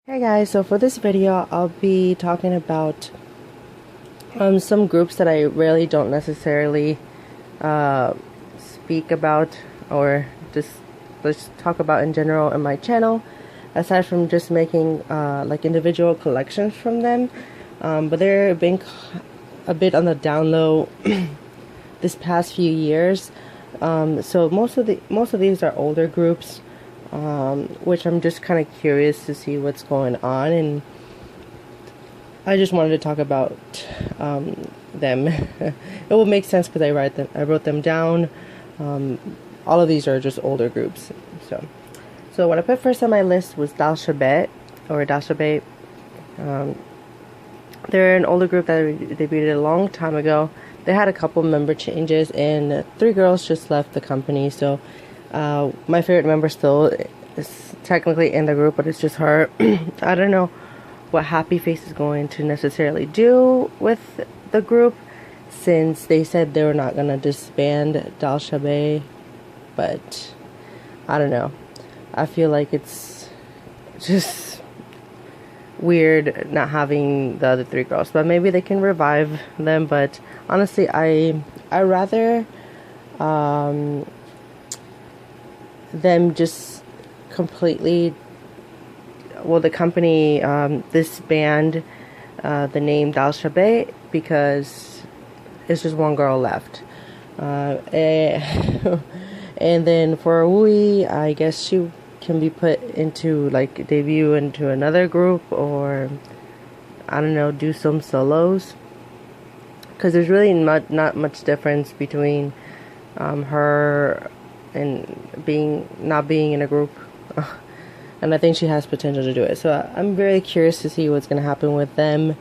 Hey guys, so for this video I'll be talking about some groups that I really don't necessarily speak about or just let's talk about in general in my channel, aside from just making like individual collections from them. But they're been a bit on the down low this past few years. So most of these are older groups, which I'm just kind of curious to see what's going on, and I just wanted to talk about them. It will make sense because I wrote them down. All of these are just older groups. So what I put first on my list was Dal Shabet or Dal Shabet. They're an older group that debuted a long time ago. They had a couple member changes, and 3 girls just left the company. So my favorite member still is technically in the group, but it's just her. I don't know what Happy Face is going to necessarily do with the group, since they said they were not going to disband Dal Shabet, but I don't know. I feel like it's just weird not having the other 3 girls, but maybe they can revive them. But honestly, I rather them just completely, well, the company disband the name Dal Shabet, because it's just 1 girl left. And then for Wui, I guess she can be put into, like, debut into another group, or I don't know, do some solos, because there's really not much difference between her and not being in a group. And I think she has potential to do it. So I'm very curious to see what's going to happen with them.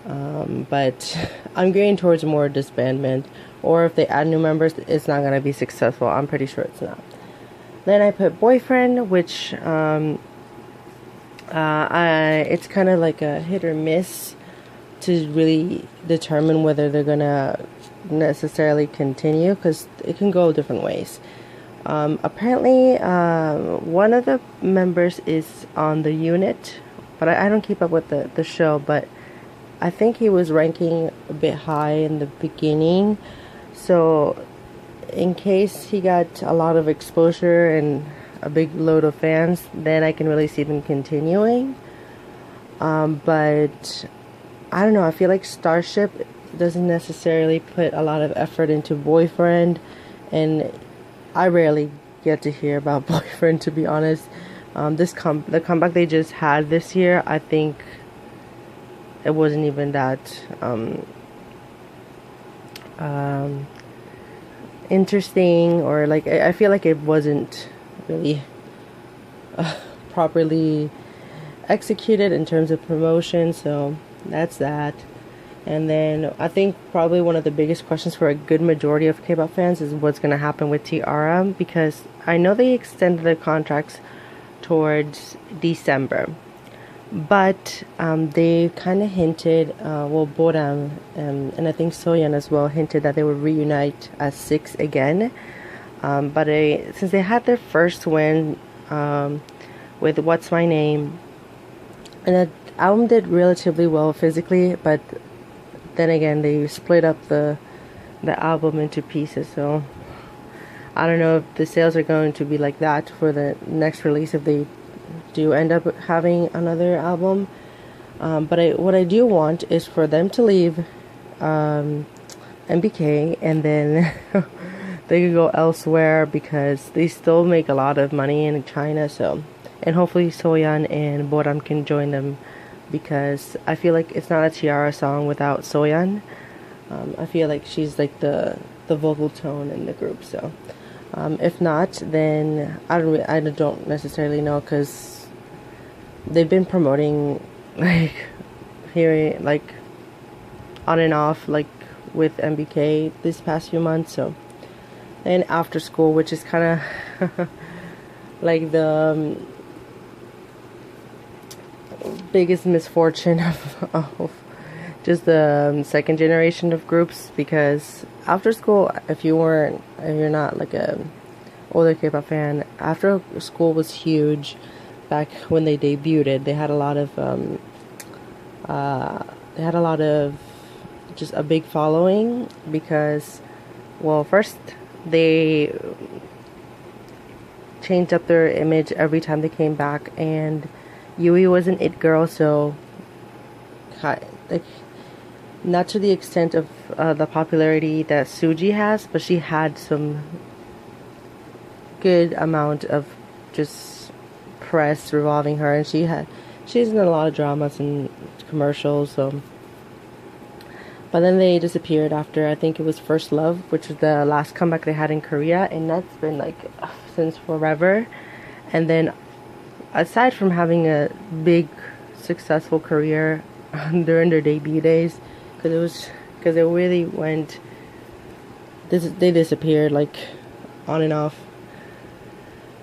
But I'm gearing towards more disbandment. Or if they add new members, it's not going to be successful. I'm pretty sure it's not. Then I put Boyfriend, which it's kind of like a hit or miss to really determine whether they're going to necessarily continue, because it can go different ways. Apparently, one of the members is on the unit, but I don't keep up with the show, but I think he was ranking a bit high in the beginning. So in case he got a lot of exposure and a big load of fans, then I can really see them continuing. But I don't know, I feel like Starship doesn't necessarily put a lot of effort into Boyfriend, and I rarely get to hear about Boyfriend, to be honest. The comeback they just had this year, I think it wasn't even that interesting, or like I feel like it wasn't really properly executed in terms of promotion. So that's that. And then I think probably one of the biggest questions for a good majority of K-pop fans is what's going to happen with T-ara, because I know they extended their contracts towards December, but they kind of hinted, well, Bodam and I think Soyeon as well hinted that they would reunite as 6 again. But since they had their first win with What's My Name, and the album did relatively well physically, but then again they split up the album into pieces. So I don't know if the sales are going to be like that for the next release, if they do end up having another album. But what I do want is for them to leave MBK, and then they could go elsewhere, because they still make a lot of money in China. So, and hopefully Soyeon and Bodam can join them, because I feel like it's not a T-ara song without Soyeon. I feel like she's like the vocal tone in the group. So if not, then I don't necessarily know, because they've been promoting like here, like on and off, like with MBK this past few months. So, and After School, which is kind of like the biggest misfortune of just the second generation of groups, because After School, if you're not like a older K-pop fan, After School was huge. back when they debuted, they had a lot of just a big following because, well, first they changed up their image every time they came back, and Yui was an it girl, so like not to the extent of the popularity that Suji has, but she had some good amount of just press revolving her, and she's in a lot of dramas and commercials. So, but then they disappeared after, I think it was First Love, which was the last comeback they had in Korea, and that's been like since forever. And then aside from having a big successful career during their debut days, because it really went, they disappeared like on and off,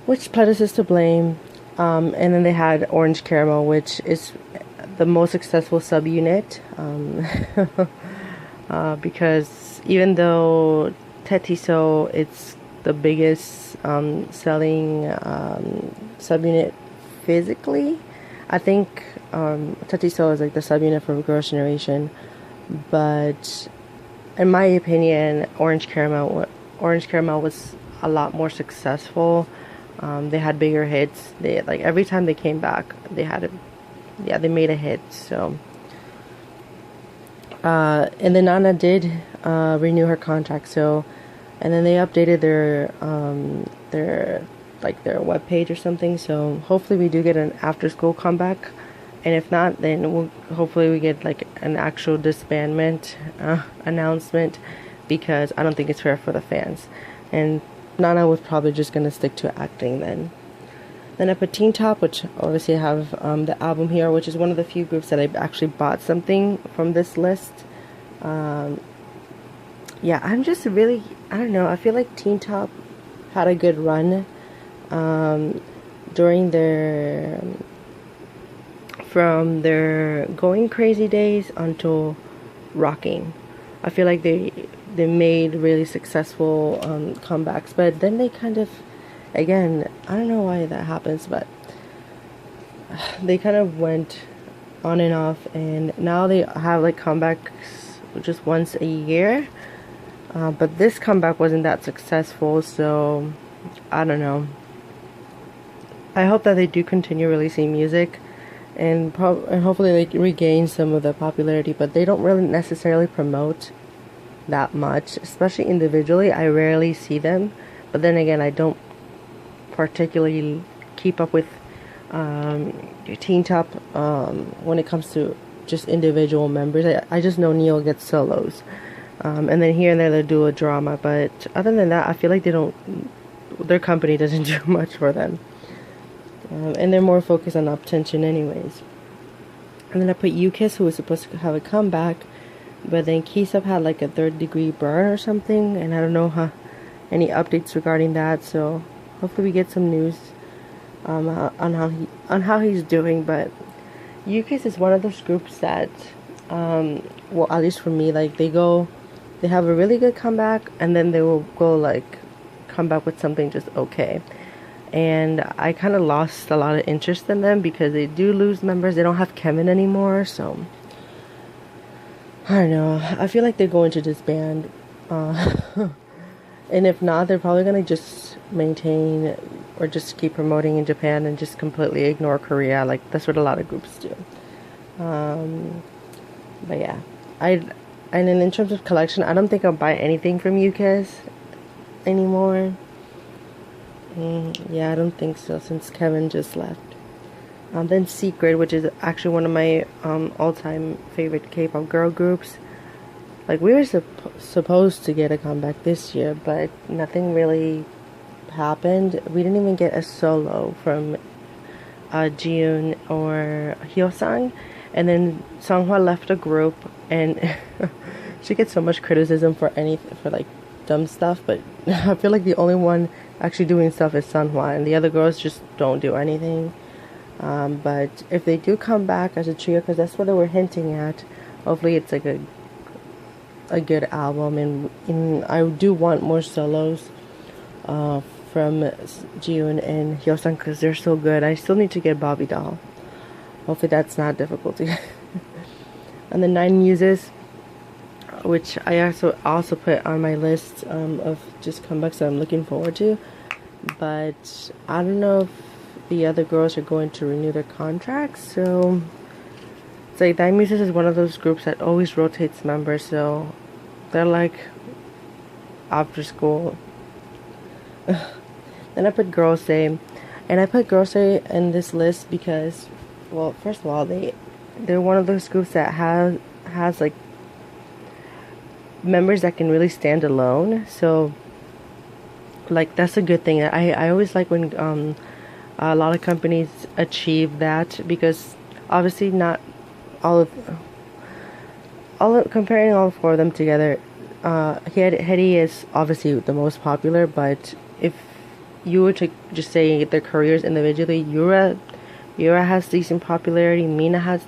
which Pledis is to blame. And then they had Orange Caramel, which is the most successful subunit, because even though Tetiso, it's the biggest selling subunit physically, I think Tetiso is like the subunit for Girls' Generation, but in my opinion, Orange Caramel was a lot more successful. They had bigger hits. They, like, every time they came back, they made a hit. So, and then Nana did renew her contract. So, and then they updated their webpage or something. So hopefully we do get an after school comeback, and if not, then hopefully we get like an actual disbandment announcement, because I don't think it's fair for the fans. And Nana was probably just gonna stick to acting then. Then I put Teen Top, which obviously I have the album here, which is one of the few groups that I actually bought something from this list. Yeah, I'm just really, I don't know, I feel like Teen Top had a good run during from their Going Crazy days until Rocking. I feel like they made really successful comebacks, but then they kind of, again, I don't know why that happens, but they kind of went on and off, and now they have like comebacks just once a year, but this comeback wasn't that successful, so I don't know. I hope that they do continue releasing music, and hopefully they regain some of the popularity, but they don't really necessarily promote that much, especially individually. I rarely see them, but then again, I don't particularly keep up with Teen Top when it comes to just individual members. I just know Neil gets solos, and then here and there they do a drama, but other than that, I feel like their company doesn't do much for them, and they're more focused on Up-Tension anyways. And then I put U-Kiss, who was supposed to have a comeback, but then Kisub had like a third-degree burn or something, and I don't know any updates regarding that. So hopefully we get some news on how he's doing. But U-Kiss is one of those groups that, well, at least for me, like they have a really good comeback, and then they will come back with something just okay. And I kind of lost a lot of interest in them because they do lose members. They don't have Kevin anymore, so I don't know. I feel like they're going to disband. And if not, they're probably going to just maintain or just keep promoting in Japan and just completely ignore Korea. Like, that's what a lot of groups do. But yeah. And then in terms of collection, I don't think I'll buy anything from UK's anymore. Yeah, I don't think so, since Kevin just left. Then Secret, which is actually one of my all-time favorite K-pop girl groups. Like, we were supposed to get a comeback this year, but nothing really happened. We didn't even get a solo from Jiyoon or Hyosang. And then Songhwa left the group, and she gets so much criticism for like dumb stuff, but I feel like the only one actually doing stuff is Songhwa, and the other girls just don't do anything. But if they do come back as a trio, because that's what they were hinting at, hopefully it's like a good album, and I do want more solos from from Jihoon and Hyosun because they're so good. I still need to get Bobby Doll. Hopefully that's not difficult to get. And the 9 Muses, which I also put on my list of just comebacks that I'm looking forward to. But I don't know if the other girls are going to renew their contracts, so it's like 9 Muses is one of those groups that always rotates members, so they're like after school. Then I put Girls' Day, and I put Girls' Day in this list because, well, first of all, they're one of those groups that has like members that can really stand alone. So like that's a good thing. I always like when a lot of companies achieve that, because obviously not comparing all 4 of them together, Hedy is obviously the most popular, but if you were to just say their careers individually, Yura has decent popularity, Mina has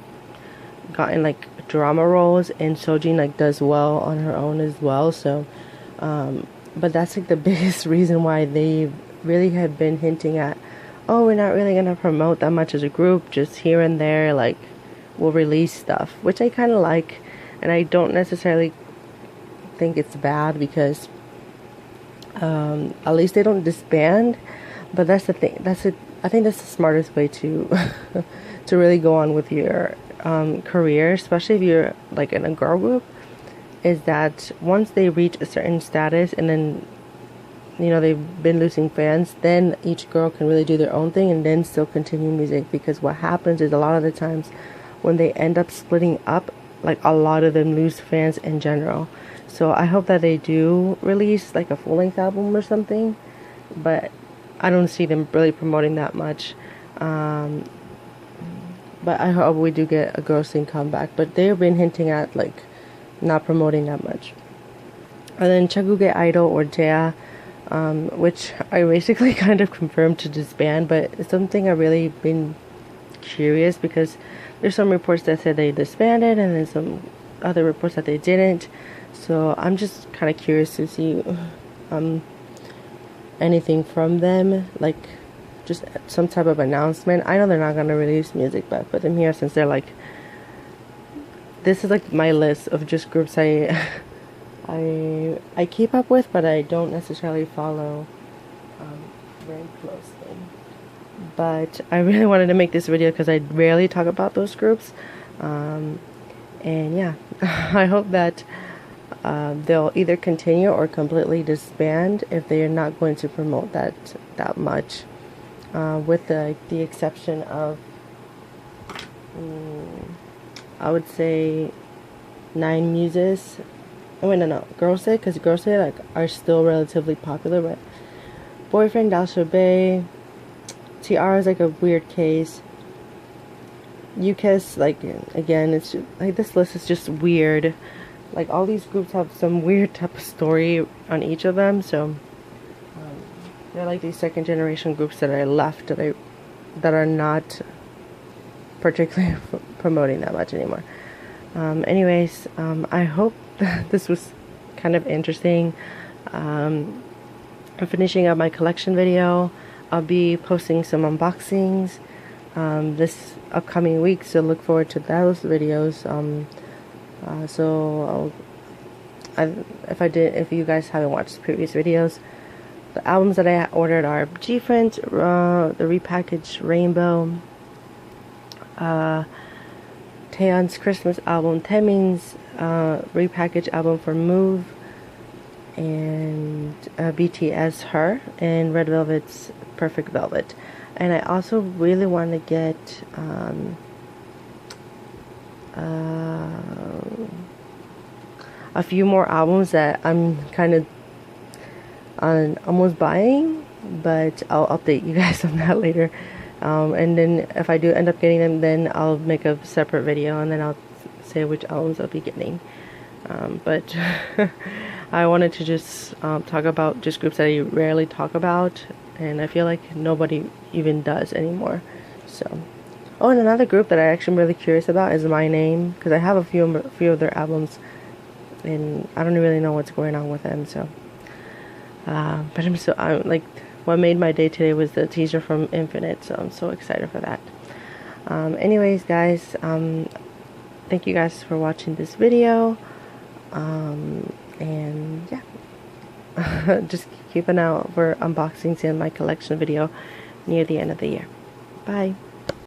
gotten like drama roles, and Sojin like does well on her own as well. So but that's like the biggest reason why they really have been hinting at, oh, we're not really gonna promote that much as a group, just here and there, like we'll release stuff, which I kind of like, and I don't necessarily think it's bad, because at least they don't disband. But that's the thing, I think that's the smartest way to to really go on with your career, especially if you're like in a girl group, is that once they reach a certain status and then, you know, they've been losing fans, then each girl can really do their own thing and then still continue music. Because what happens is a lot of the times when they end up splitting up, like a lot of them lose fans in general. So I hope that they do release like a full-length album or something, but I don't see them really promoting that much. But I hope we do get a Girls' Day comeback, but they've been hinting at like not promoting that much. And then Chaguge Idol, or Jaya, which I basically kind of confirmed to disband, but it's something I've really been curious, because there's some reports that said they disbanded and then some other reports that they didn't. So I'm just kind of curious to see anything from them, like just some type of announcement. I know they're not going to release music, but I put them here since they're like, this is like my list of just groups I keep up with, but I don't necessarily follow very closely. But I really wanted to make this video because I rarely talk about those groups, and yeah, I hope that they'll either continue or completely disband if they are not going to promote that much, with the exception of I would say 9 Muses. Oh wait, no, Girls' Day, because Girls' Day like are still relatively popular, but Boyfriend, Dal Shabet, T-ara is like a weird case. UKIS, like, again, it's just, like, this list is just weird. Like, all these groups have some weird type of story on each of them, so they're like these second generation groups that are left that are not particularly promoting that much anymore. Anyways, I hope this was kind of interesting. I'm finishing up my collection video. I'll be posting some unboxings this upcoming week, so look forward to those videos. If you guys haven't watched previous videos, the albums that I ordered are G-Friend, the repackaged Rainbow, Taeyeon's Christmas album, Taemin's repackaged album for Move, and BTS Her, and Red Velvet's Perfect Velvet. And I also really want to get a few more albums that I'm kind of almost buying, but I'll update you guys on that later. And then if I do end up getting them, then I'll make a separate video and then I'll say which albums I'll be getting. But I wanted to just talk about just groups that I rarely talk about, and I feel like nobody even does anymore. So, oh, and another group that I actually am really curious about is My Name, because I have a few of their albums, and I don't really know what's going on with them. So, but I'm like, what made my day today was the teaser from Infinite, so I'm so excited for that. Anyways, guys, thank you guys for watching this video, and yeah, just keep an eye out for unboxings and my collection video near the end of the year. Bye.